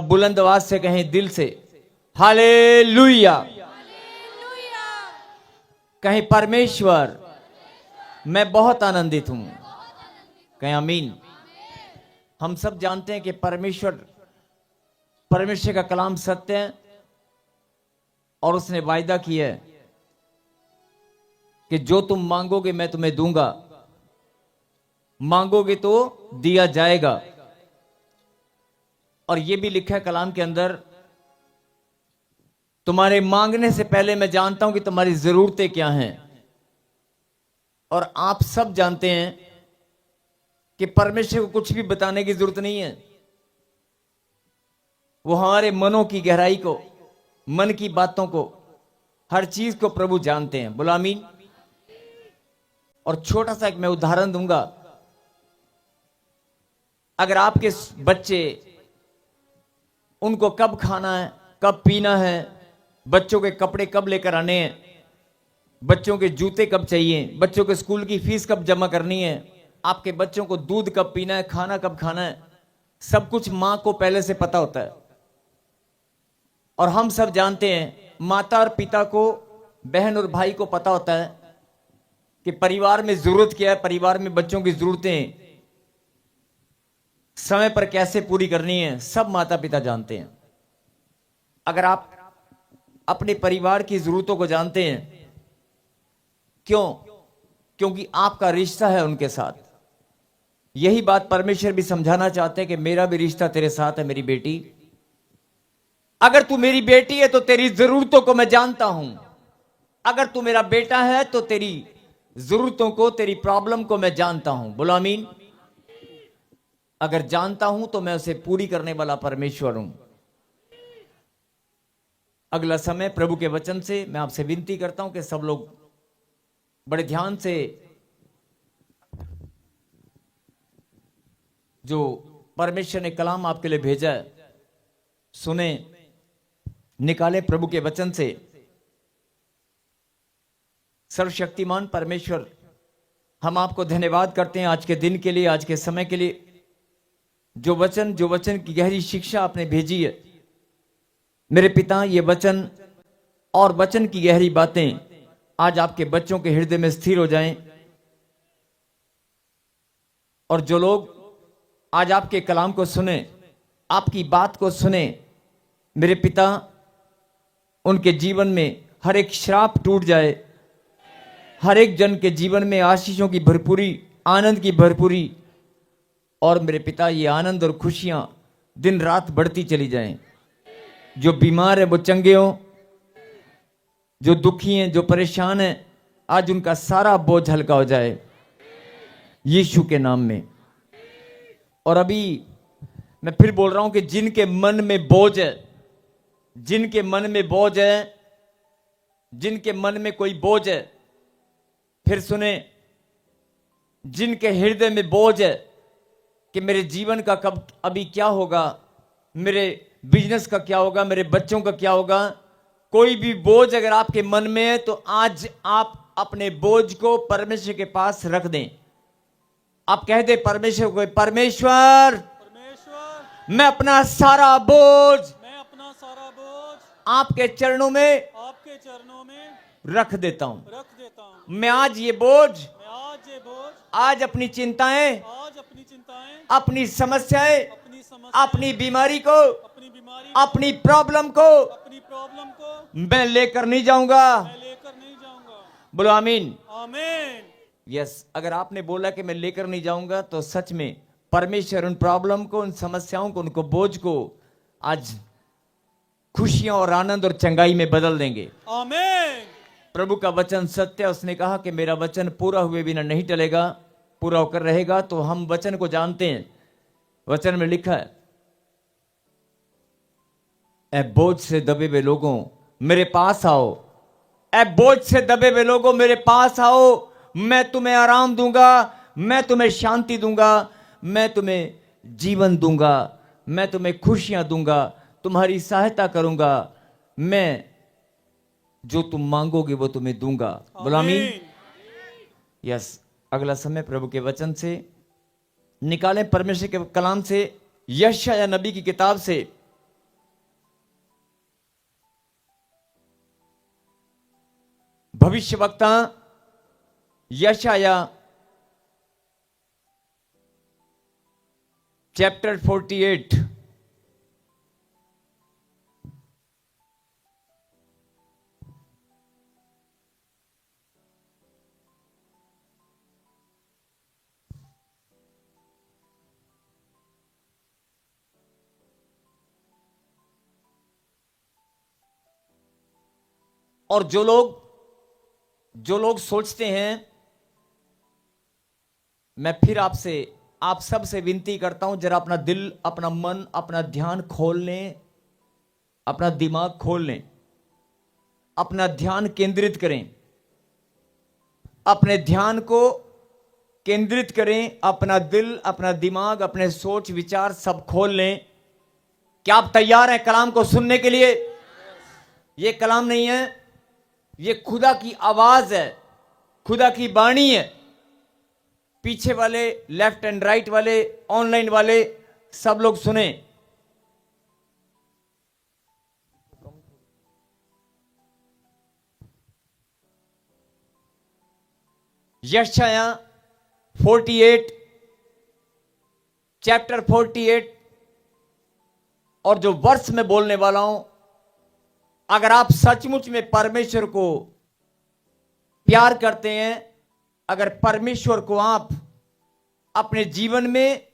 सब बुलंद आवाज से कहें दिल से हालेलुया। कहें परमेश्वर मैं बहुत आनंदित हूं। कहें आमीन। हम सब जानते हैं कि परमेश्वर का कलाम सत्य है और उसने वायदा किया है कि जो तुम मांगोगे मैं तुम्हें दूंगा, मांगोगे तो दिया जाएगा। और यह भी लिखा है कलाम के अंदर, तुम्हारे मांगने से पहले मैं जानता हूं कि तुम्हारी जरूरतें क्या हैं। और आप सब जानते हैं कि परमेश्वर को कुछ भी बताने की जरूरत नहीं है। वो हमारे मनों की गहराई को, मन की बातों को, हर चीज को प्रभु जानते हैं। बोलो आमीन। और छोटा सा एक मैं उदाहरण दूंगा। अगर आपके बच्चे, उनको कब खाना है, कब पीना है, बच्चों के कपड़े कब लेकर आने हैं, बच्चों के जूते कब चाहिए, बच्चों के स्कूल की फीस कब जमा करनी है, आपके बच्चों को दूध कब पीना है, खाना कब खाना है, सब कुछ मां को पहले से पता होता है। और हम सब जानते हैं माता और पिता को, बहन और भाई को पता होता है कि परिवार में जरूरत क्या है, परिवार में बच्चों की जरूरतें समय पर कैसे पूरी करनी है, सब माता पिता जानते हैं। अगर आप अपने परिवार की जरूरतों को जानते हैं, क्यों? क्योंकि आपका रिश्ता है उनके साथ। यही बात परमेश्वर भी समझाना चाहते हैं कि मेरा भी रिश्ता तेरे साथ है मेरी बेटी। अगर तू मेरी बेटी है तो तेरी जरूरतों को मैं जानता हूं। अगर तू मेरा बेटा है तो तेरी जरूरतों को, तेरी प्रॉब्लम को मैं जानता हूं। बोलो आमीन। अगर जानता हूं तो मैं उसे पूरी करने वाला परमेश्वर हूं। अगला समय प्रभु के वचन से मैं आपसे विनती करता हूं कि सब लोग बड़े ध्यान से जो परमेश्वर ने कलाम आपके लिए भेजा है सुने, निकाले प्रभु के वचन से। सर्वशक्तिमान परमेश्वर, हम आपको धन्यवाद करते हैं आज के दिन के लिए, आज के समय के लिए। जो वचन की गहरी शिक्षा आपने भेजी है मेरे पिता, ये वचन और वचन की गहरी बातें आज आपके बच्चों के हृदय में स्थिर हो जाएं। और जो लोग आज आपके कलाम को सुने, आपकी बात को सुने मेरे पिता, उनके जीवन में हर एक श्राप टूट जाए, हर एक जन के जीवन में आशीषों की भरपूरी, आनंद की भरपूरी। और मेरे पिता, ये आनंद और खुशियां दिन रात बढ़ती चली जाएं। जो बीमार है वो चंगे हों, जो दुखी हैं, जो परेशान हैं, आज उनका सारा बोझ हल्का हो जाए यीशु के नाम में। और अभी मैं फिर बोल रहा हूं कि जिनके मन में बोझ है, जिनके मन में बोझ है, जिनके मन में कोई बोझ है, फिर सुने, जिनके हृदय में बोझ है कि मेरे जीवन का कब, अभी क्या होगा, मेरे बिजनेस का क्या होगा, मेरे बच्चों का क्या होगा, कोई भी बोझ अगर आपके मन में है तो आज आप अपने बोझ को परमेश्वर के पास रख दें। आप कह दे परमेश्वर को, परमेश्वर मैं अपना सारा बोझ आपके चरणों में रख देता हूं। मैं आज ये बोझ, आज अपनी चिंताएं, अपनी समस्याएं, अपनी बीमारी को, अपनी प्रॉब्लम को मैं लेकर नहीं जाऊंगा। बोलो आमीन। यस, अगर आपने बोला कि मैं लेकर नहीं जाऊंगा तो सच में परमेश्वर उन प्रॉब्लम को, उन समस्याओं को, उनको बोझ को आज खुशियां और आनंद और चंगाई में बदल देंगे। आमीन। प्रभु का वचन सत्य, उसने कहा कि मेरा वचन पूरा हुए बिना नहीं टलेगा, पूरा होकर रहेगा। तो हम वचन को जानते हैं। वचन में लिखा है, ए बोझ से दबे हुए लोगों मेरे पास आओ, ए बोझ से दबे हुए लोगों मेरे पास आओ, मैं तुम्हें आराम दूंगा, मैं तुम्हें शांति दूंगा, मैं तुम्हें जीवन दूंगा, मैं तुम्हें खुशियां दूंगा, तुम्हारी सहायता करूंगा, मैं जो तुम मांगोगे वो तुम्हें दूंगा। बोलो आमीन। यस, अगला समय प्रभु के वचन से निकालें, परमेश्वर के कलाम से, यशायाह नबी की किताब से भविष्यवक्ता यशाया चैप्टर 48 और जो लोग सोचते हैं, मैं फिर आप सबसे विनती करता हूं, जरा अपना दिल, अपना मन, अपना ध्यान खोल लें, अपना दिमाग खोल लें, अपना ध्यान केंद्रित करें, अपने ध्यान को केंद्रित करें, अपना दिल, अपना दिमाग, अपने सोच विचार सब खोल लें। क्या आप तैयार हैं कलाम को सुनने के लिए? ये कलाम नहीं है, ये खुदा की आवाज है, खुदा की वाणी है। पीछे वाले, लेफ्ट एंड राइट वाले, ऑनलाइन वाले, सब लोग सुने। यशाया 48 चैप्टर 48 और जो वर्ष में बोलने वाला हूं, अगर आप सचमुच में परमेश्वर को प्यार करते हैं, अगर परमेश्वर को आप अपने जीवन में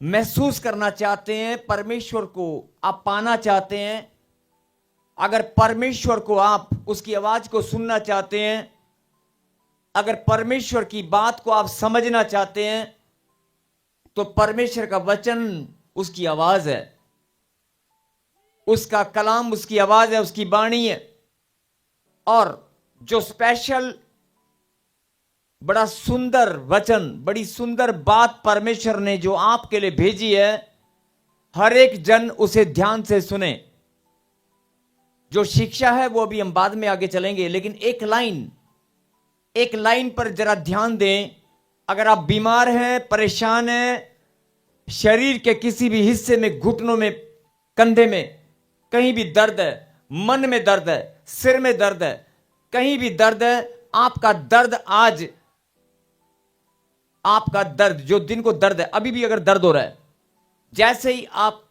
महसूस करना चाहते हैं, परमेश्वर को आप पाना चाहते हैं, अगर परमेश्वर को आप उसकी आवाज को सुनना चाहते हैं, अगर परमेश्वर की बात को आप समझना चाहते हैं, तो परमेश्वर का वचन उसकी आवाज है, उसका कलाम उसकी आवाज है, उसकी वाणी है। और जो स्पेशल बड़ा सुंदर वचन, बड़ी सुंदर बात परमेश्वर ने जो आपके लिए भेजी है, हर एक जन उसे ध्यान से सुने। जो शिक्षा है वो अभी हम बाद में आगे चलेंगे, लेकिन एक लाइन पर जरा ध्यान दें। अगर आप बीमार हैं, परेशान हैं, शरीर के किसी भी हिस्से में, घुटनों में, कंधे में कहीं भी दर्द है, मन में दर्द है, सिर में दर्द है, कहीं भी दर्द है, आपका दर्द आज, आपका दर्द जो दिन को दर्द है, अभी भी अगर दर्द हो रहा है, जैसे ही आप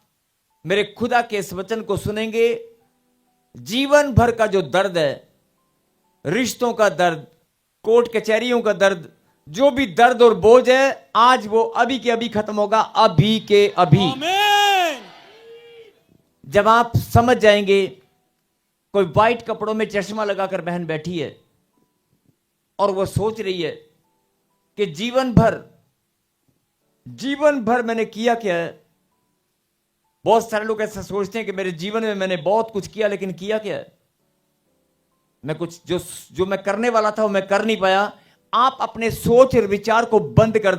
मेरे खुदा के इस वचन को सुनेंगे, जीवन भर का जो दर्द है, रिश्तों का दर्द, कोर्ट कचहरियों का दर्द, जो भी दर्द और बोझ है, आज वो अभी के अभी खत्म होगा, अभी के अभी। जब आप समझ जाएंगे, कोई व्हाइट कपड़ों में चश्मा लगाकर बहन बैठी है और वो सोच रही है कि जीवन भर मैंने किया क्या है। बहुत सारे लोग ऐसा सोचते हैं कि मेरे जीवन में मैंने बहुत कुछ किया, लेकिन किया क्या है? मैं कुछ जो मैं करने वाला था वो मैं कर नहीं पाया। आप अपने सोच और विचार को बंद कर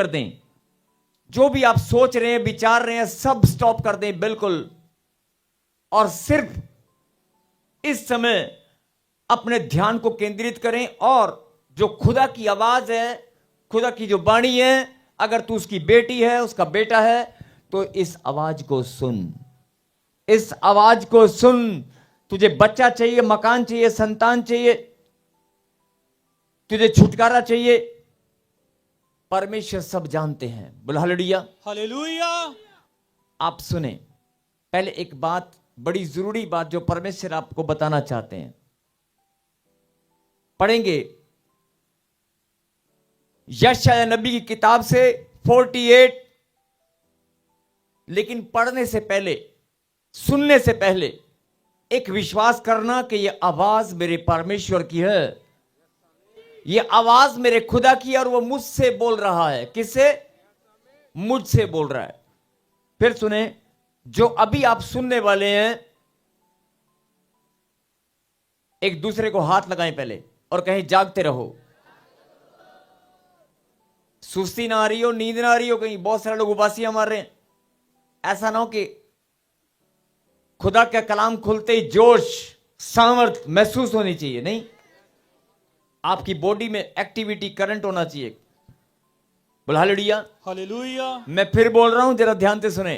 दें। जो भी आप सोच रहे हैं, विचार रहे हैं, सब स्टॉप कर दें बिल्कुल, और सिर्फ इस समय अपने ध्यान को केंद्रित करें। और जो खुदा की आवाज है, खुदा की जो वाणी है, अगर तू उसकी बेटी है, उसका बेटा है, तो इस आवाज को सुन। तुझे बच्चा चाहिए, मकान चाहिए, संतान चाहिए, तुझे छुटकारा चाहिए, परमेश्वर सब जानते हैं। बोल हालेलुया। हालेलुया। आप सुने, पहले एक बात, बड़ी जरूरी बात जो परमेश्वर आपको बताना चाहते हैं, पढ़ेंगे यशायाह नबी की किताब से 48। लेकिन पढ़ने से पहले, सुनने से पहले एक विश्वास करना कि यह आवाज मेरे परमेश्वर की है, यह आवाज मेरे खुदा की है, और वो मुझसे बोल रहा है। किससे? मुझसे बोल रहा है। फिर सुने, जो अभी आप सुनने वाले हैं, एक दूसरे को हाथ लगाएं पहले और कहें जागते रहो। सुस्ती ना आ रही हो, नींद ना आ रही हो, कहीं बहुत सारे लोग उबासियां मार रहे हैं। ऐसा ना हो कि खुदा का कलाम खुलते ही जोश, सामर्थ महसूस होनी चाहिए। नहीं, आपकी बॉडी में एक्टिविटी, करंट होना चाहिए। बोल हालेलुया। हालेलुया। मैं फिर बोल रहा हूं, जरा ध्यान से सुने।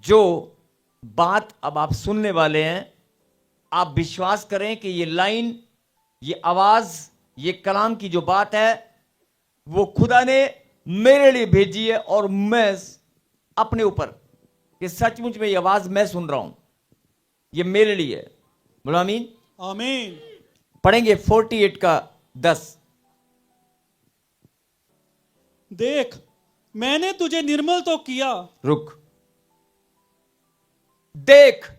जो बात अब आप सुनने वाले हैं, आप विश्वास करें कि ये लाइन, ये आवाज, ये कलाम की जो बात है वो खुदा ने मेरे लिए भेजी है, और मैं अपने ऊपर कि सचमुच में ये आवाज मैं सुन रहा हूं, ये मेरे लिए है। बोलो आमीन। आमीन। पढ़ेंगे 48 का 10। देख, मैंने तुझे निर्मल तो किया। रुक, देख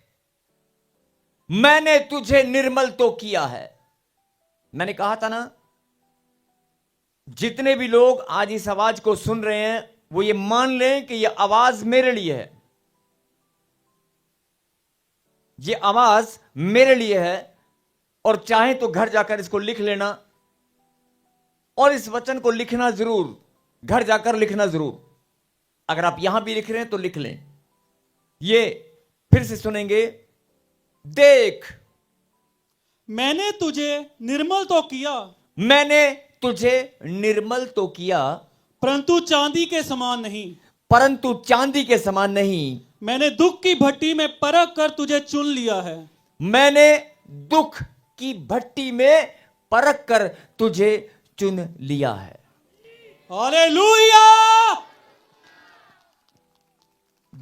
मैंने तुझे निर्मल तो किया है। मैंने कहा था ना, जितने भी लोग आज इस आवाज को सुन रहे हैं वो ये मान लें कि यह आवाज मेरे लिए है, ये आवाज मेरे लिए है। और चाहे तो घर जाकर इसको लिख लेना, और इस वचन को लिखना जरूर, घर जाकर लिखना जरूर। अगर आप यहां भी लिख रहे हैं तो लिख लें। ये फिर से सुनेंगे। देख मैंने तुझे निर्मल तो किया, मैंने तुझे निर्मल तो किया, परंतु चांदी के समान नहीं। परंतु चांदी के समान नहीं। मैंने दुख की भट्टी में परख कर तुझे चुन लिया है। मैंने दुख की भट्टी में परख कर तुझे चुन लिया है। हालेलुया।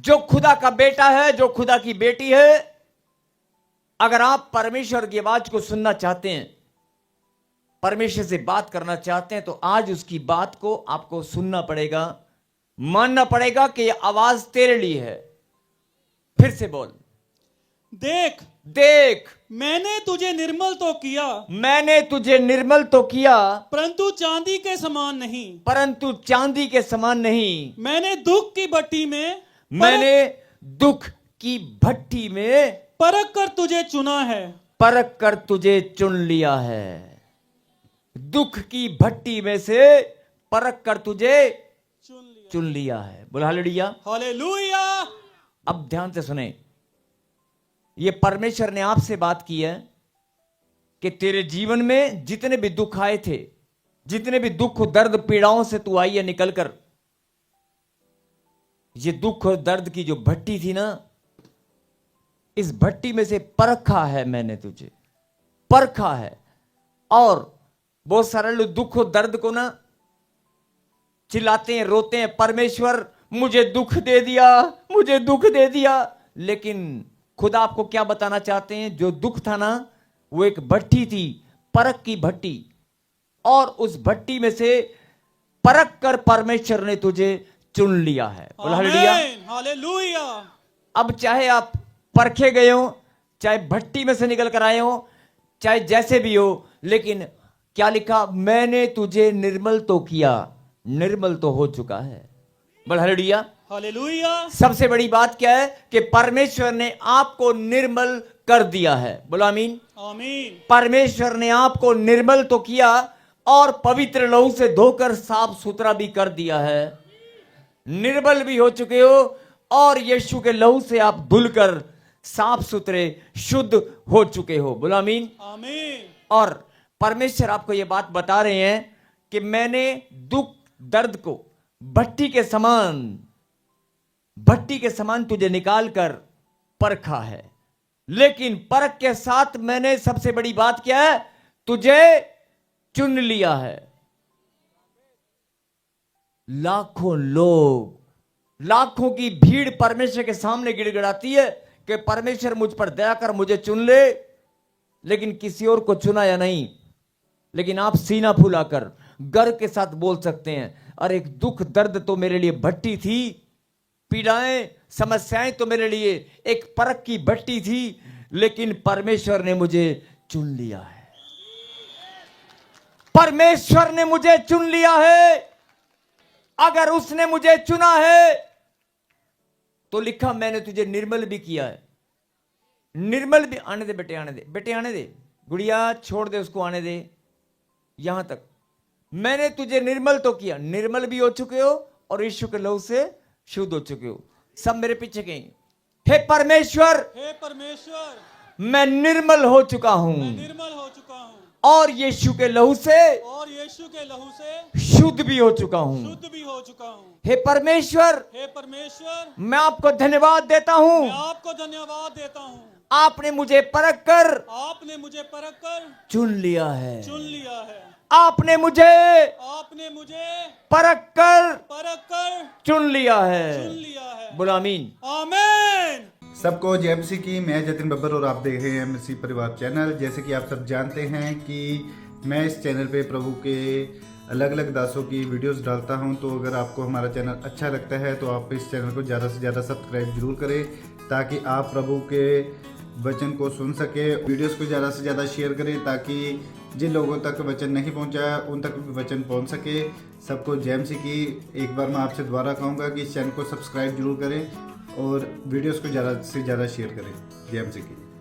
जो खुदा का बेटा है, जो खुदा की बेटी है, अगर आप परमेश्वर की आवाज को सुनना चाहते हैं, परमेश्वर से बात करना चाहते हैं, तो आज उसकी बात को आपको सुनना पड़ेगा, मानना पड़ेगा कि यह आवाज तेरे लिए है। फिर से बोल। देख, देख मैंने तुझे निर्मल तो किया, मैंने तुझे निर्मल तो किया, परंतु चांदी के समान नहीं। परंतु चांदी के समान नहीं। मैंने दुख की भट्टी में मैंने दुख की भट्टी में परख कर तुझे चुना है। परख कर तुझे चुन लिया है। दुख की भट्टी में से परख कर तुझे चुन लिया है। बोला हालेलुया। हालेलुया। अब ध्यान से सुने, ये परमेश्वर ने आपसे बात की है कि तेरे जीवन में जितने भी दुख आए थे, जितने भी दुख दर्द पीड़ाओं से तू आई है निकलकर, ये दुख और दर्द की जो भट्टी थी ना, इस भट्टी में से परखा है मैंने तुझे, परखा है। और बहुत सारे लोग दुख और दर्द को ना चिल्लाते हैं, रोते हैं, परमेश्वर मुझे दुख दे दिया, मुझे दुख दे दिया। लेकिन खुदा आपको क्या बताना चाहते हैं, जो दुख था ना वो एक भट्टी थी, परख की भट्टी, और उस भट्टी में से परख कर परमेश्वर ने तुझे चुन लिया है। बोला हालेलुया। हालेलुया। अब चाहे आप परखे गए हो, चाहे भट्टी में से निकल कर आए हो, चाहे जैसे भी हो, लेकिन क्या लिखा, मैंने तुझे निर्मल तो किया, निर्मल तो हो चुका है। बोल हालेलुया। हालेलुया। सबसे बड़ी बात क्या है कि परमेश्वर ने आपको निर्मल कर दिया है। बोलो आमीन। आमीन। परमेश्वर ने आपको निर्मल तो किया और पवित्र लहू से धोकर साफ सुथरा भी कर दिया है। निर्मल भी हो चुके हो और यीशु के लहू से आप धुलकर साफ सुथरे शुद्ध हो चुके हो। बोलो आमीन। आमीन। और परमेश्वर आपको यह बात बता रहे हैं कि मैंने दुख दर्द को भट्टी के समान तुझे निकाल कर परखा है। लेकिन परख के साथ मैंने सबसे बड़ी बात क्या है, तुझे चुन लिया है। लाखों लोग, लाखों की भीड़ परमेश्वर के सामने गिड़गिड़ाती है कि परमेश्वर मुझ पर दया कर, मुझे चुन ले, लेकिन किसी और को चुना या नहीं। लेकिन आप सीना फुलाकर गर्व के साथ बोल सकते हैं, अरे एक दुख दर्द तो मेरे लिए भट्टी थी, पीड़ाएं समस्याएं तो मेरे लिए एक परख की भट्टी थी, लेकिन परमेश्वर ने मुझे चुन लिया है। परमेश्वर ने मुझे चुन लिया है। अगर उसने मुझे चुना है तो लिखा, मैंने तुझे निर्मल भी किया है। निर्मल भी, आने दे बेटे, आने दे बेटे, आने दे गुड़िया, छोड़ दे उसको, आने दे यहां तक। मैंने तुझे निर्मल तो किया, निर्मल भी हो चुके हो और यीशु के लहू से शुद्ध हो चुके हो। सब मेरे पीछे कहें, हे परमेश्वर, हे परमेश्वर, मैं निर्मल हो चुका हूं, मैं निर्मल हो चुका हूं। और यीशु के लहू से और यीशु के लहू से शुद्ध भी हो चुका हूँ। शुद्ध भी हो चुका हूँ। हे परमेश्वर, हे परमेश्वर, मैं आपको धन्यवाद देता मैं हूँ। आपको धन्यवाद देता हूँ। आपने मुझे परख कर आपने मुझे परख कर चुन लिया है। चुन लिया है। आपने मुझे आपने मुझे परख कर चुन लिया चुन है। लिया है। बोलो आमीन। आमीन। सबको जय मसीह की। मैं जतिन बब्बर और आप देख रहे हैं मसीह परिवार चैनल। जैसे कि आप सब जानते हैं कि मैं इस चैनल पे प्रभु के अलग अलग दासों की वीडियोस डालता हूं, तो अगर आपको हमारा चैनल अच्छा लगता है तो आप इस चैनल को ज़्यादा से ज़्यादा सब्सक्राइब जरूर करें, ताकि आप प्रभु के वचन को सुन सके। वीडियोस को ज़्यादा से ज़्यादा शेयर करें, ताकि जिन लोगों तक वचन नहीं पहुंचा उन तक भी वचन पहुंच सके। सबको जय मसीह की। एक बार मैं आपसे दोबारा कहूँगा कि इस चैनल को सब्सक्राइब जरूर करें और वीडियोस को ज़्यादा से ज़्यादा शेयर करें। जय मसीह की।